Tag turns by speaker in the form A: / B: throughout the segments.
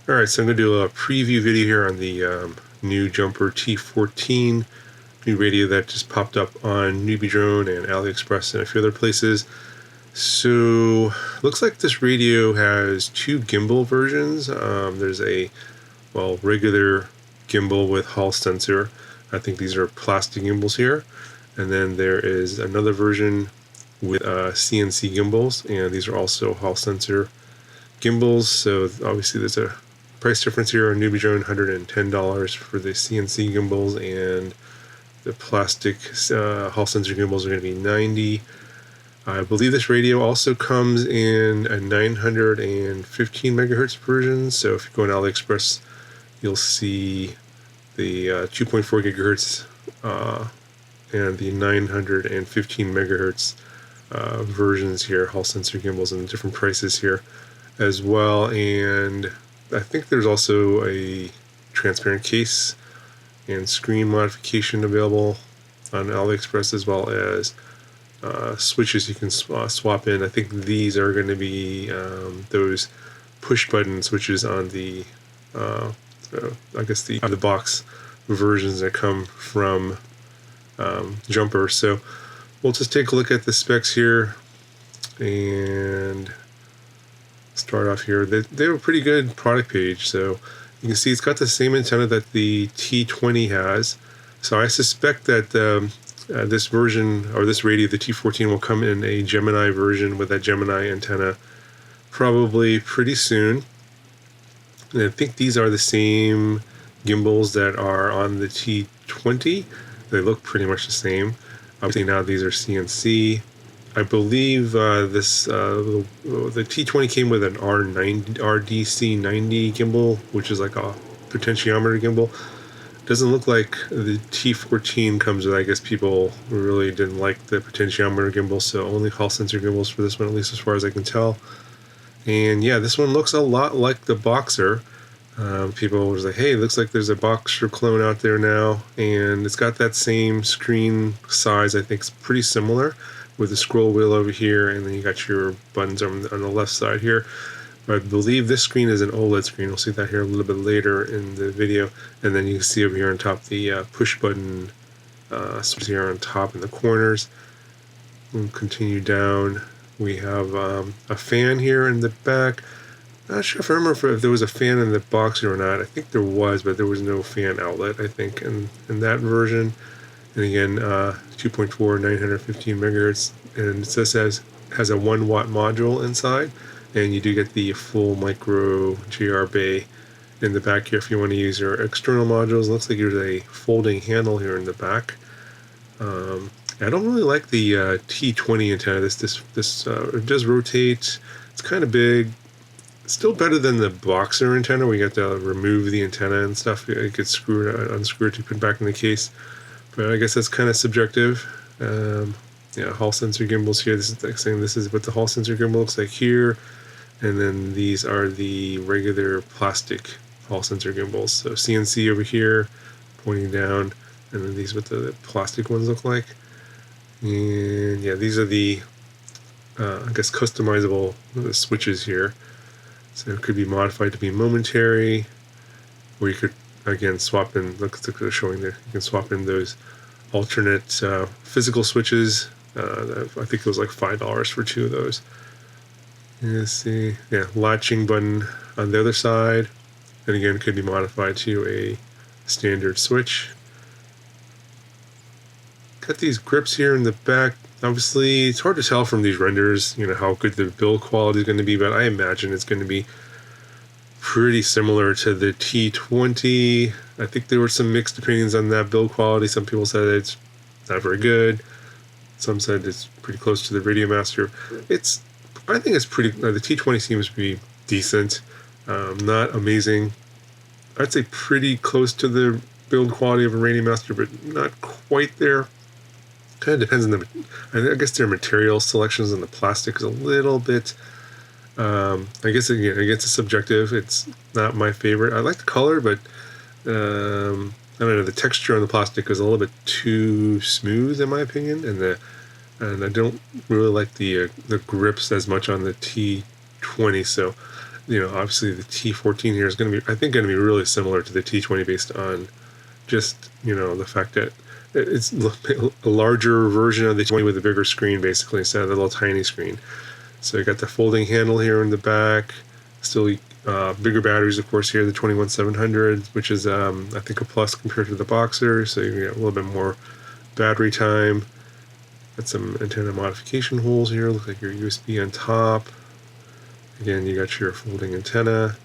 A: Alright, so I'm going to do a preview video here on the new Jumper T14, new radio that just popped up on Newbie Drone and AliExpress and a few other places. So, looks like this radio has two gimbal versions. There's a, regular gimbal with Hall sensor. I think these are plastic gimbals here. And then there is another version with CNC gimbals, and these are also Hall sensor gimbals. So obviously there's a price difference here on Newbie Drone, $110 for the CNC gimbals, and the plastic Hall sensor gimbals are going to be $90. I believe this radio also comes in a 915 megahertz version. So if you go on AliExpress, you'll see the 2.4 gigahertz and the 915 megahertz versions here, Hall sensor gimbals, and different prices here as well. And I think there's also a transparent case and screen modification available on AliExpress, as well as switches you can swap in. I think these are going to be those push button switches on the I guess the box versions that come from Jumper. So we'll just take a look at the specs here and start off here. They have a pretty good product page. So you can see it's got the same antenna that the T20 has. So I suspect that this version, or this radio, the T14, will come in a Gemini version with that Gemini antenna probably pretty soon. And I think these are the same gimbals that are on the T20. They look pretty much the same. Obviously now these are CNC. I believe the T20 came with an RDC90 gimbal, which is like a potentiometer gimbal. Doesn't look like the T14 comes with. I guess people really didn't like the potentiometer gimbal, so only Hall sensor gimbals for this one, at least as far as I can tell. And yeah, this one looks a lot like the Boxer. People was like, hey, it looks like there's a Boxer clone out there now, and it's got that same screen size. I think it's pretty similar, with the scroll wheel over here, and then you got your buttons on the left side here. I believe this screen is an OLED screen. We'll see that here a little bit later in the video. And then you can see over here on top the push button switches here on top in the corners. We'll continue down. We have a fan here in the back. Not sure if I remember if there was a fan in the Boxer or not. I think there was, but there was no fan outlet, I think, in that version. And again, 2.4, 915 megahertz. And it says has a 1 watt module inside. And you do get the full micro JR bay in the back here if you want to use your external modules. Looks like there's a folding handle here in the back. I don't really like the T20 antenna. This it does rotate. It's kind of big. Still better than the Boxer antenna, where you got to remove the antenna and stuff. It gets unscrewed to put back in the case. But I guess that's kind of subjective. Yeah, Hall sensor gimbals here. This is like saying this is what the Hall sensor gimbal looks like here. And then these are the regular plastic Hall sensor gimbals. So CNC over here, pointing down, and then these what the plastic ones look like. And yeah, these are the, I guess, customizable switches here. So it could be modified to be momentary, or you could, again, swap in, look, they're showing there, you can swap in those alternate physical switches. I think it was like $5 for two of those. Let's see, yeah, latching button on the other side, and again, could be modified to a standard switch. Got these grips here in the back. Obviously, it's hard to tell from these renders, how good the build quality is going to be, but I imagine it's going to be pretty similar to the T20. I think there were some mixed opinions on that build quality. Some people said it's not very good. Some said it's pretty close to the Radio Master. I think it's pretty. The T20 seems to be decent, not amazing. I'd say pretty close to the build quality of a Radio Master, but not quite there. Kind of depends on I guess their material selections on the plastic is a little bit. I guess again, it's subjective. It's not my favorite. I like the color, but I don't know. The texture on the plastic is a little bit too smooth, in my opinion, and I don't really like the grips as much on the T20. So obviously the T14 here is going to be, I think, going to be really similar to the T20 based on just, the fact that it's a larger version of the T20 with a bigger screen, basically, instead of the little tiny screen. So you got the folding handle here in the back. Still bigger batteries, of course, here, the 21700, which is, I think, a plus compared to the Boxer. So you get a little bit more battery time. Got some antenna modification holes here. Looks like your USB on top. Again, you got your folding antenna.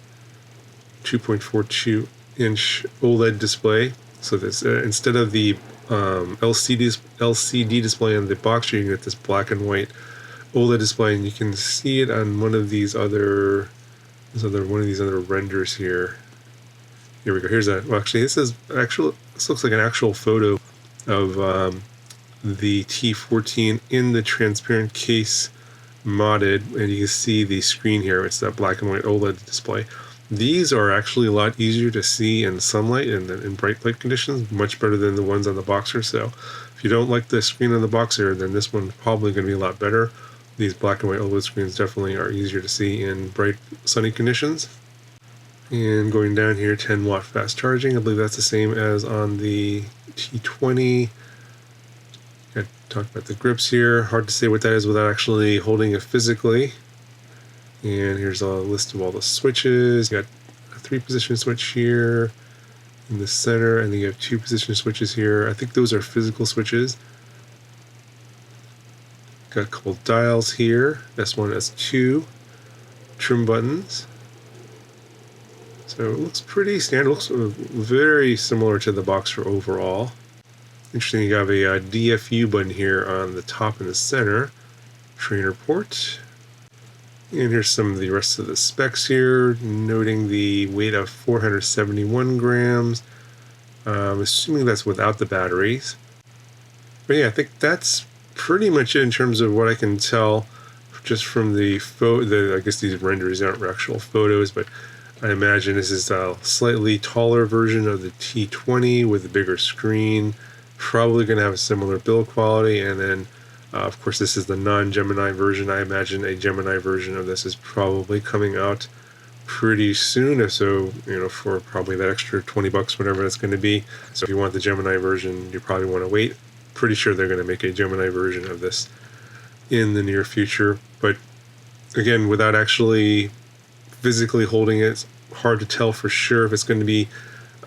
A: 2.42-inch OLED display. So this instead of the LCD display on the Boxer, you get this black and white OLED display, and you can see it on one of these other renders here. Here we go. Here's that. Well, actually, this looks like an actual photo of the T14 in the transparent case modded, and you can see the screen here. It's that black and white OLED display. These are actually a lot easier to see in sunlight and in bright light conditions, much better than the ones on the Boxer. So if you don't like the screen on the Boxer, then this one's probably going to be a lot better. These black and white OLED screens definitely are easier to see in bright sunny conditions. And going down here, 10 watt fast charging. I believe that's the same as on the T20. I talked about the grips here. Hard to say what that is without actually holding it physically. And here's a list of all the switches. You got a 3-position switch here in the center, and then you have 2-position switches here. I think those are physical switches. Got a couple dials here. S1, S2. Trim buttons. So it looks pretty standard. It looks very similar to the Boxer overall. Interesting, you have a DFU button here on the top in the center. Trainer port. And here's some of the rest of the specs here, noting the weight of 471 grams. I'm assuming that's without the batteries. But yeah, I think that's pretty much it in terms of what I can tell just from the I guess these renders aren't actual photos, but I imagine this is a slightly taller version of the T20 with a bigger screen. Probably going to have a similar build quality, and then of course, this is the non-Gemini version. I imagine a Gemini version of this is probably coming out pretty soon. If so, for probably that extra $20, whatever that's going to be. So if you want the Gemini version, you probably want to wait. Pretty sure they're going to make a Gemini version of this in the near future. But again, without actually physically holding it, it's hard to tell for sure if it's going to be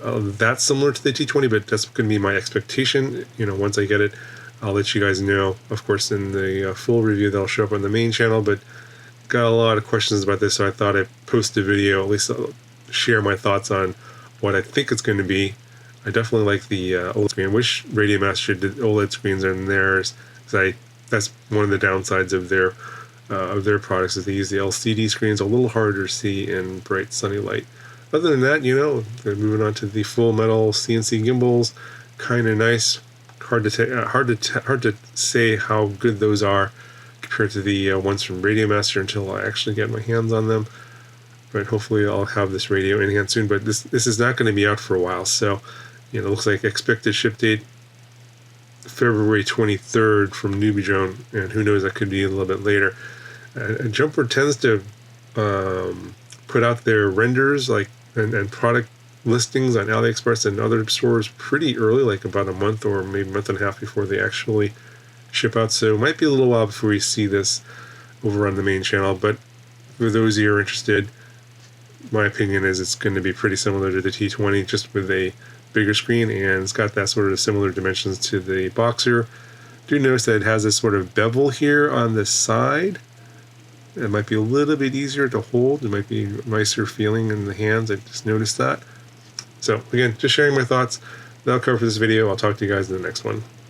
A: that similar to the T20, but that's going to be my expectation. Once I get it, I'll let you guys know, of course, in the full review that'll show up on the main channel, but got a lot of questions about this, so I thought I'd post a video, at least I'll share my thoughts on what I think it's going to be. I definitely like the OLED screen. I wish Radiomaster did OLED screens in theirs, because that's one of the downsides of their products, is they use the LCD screens, a little harder to see in bright sunny light. Other than that, they're moving on to the full metal CNC gimbals, kind of nice. Hard to say how good those are compared to the ones from Radiomaster until I actually get my hands on them. But hopefully I'll have this radio in hand soon. But this is not going to be out for a while, so it looks like expected ship date February 23rd from Newbie Drone, and who knows, that could be a little bit later. Jumper tends to put out their renders and product listings on AliExpress and other stores pretty early, like about a month or maybe a month and a half before they actually ship out. So it might be a little while before we see this over on the main channel. But for those of you who are interested, my opinion is it's going to be pretty similar to the T20, just with a bigger screen, and it's got that sort of similar dimensions to the Boxer. Do notice that it has this sort of bevel here on the side. It might be a little bit easier to hold. It might be nicer feeling in the hands. I just noticed that. So again, just sharing my thoughts. That'll cover for this video. I'll talk to you guys in the next one.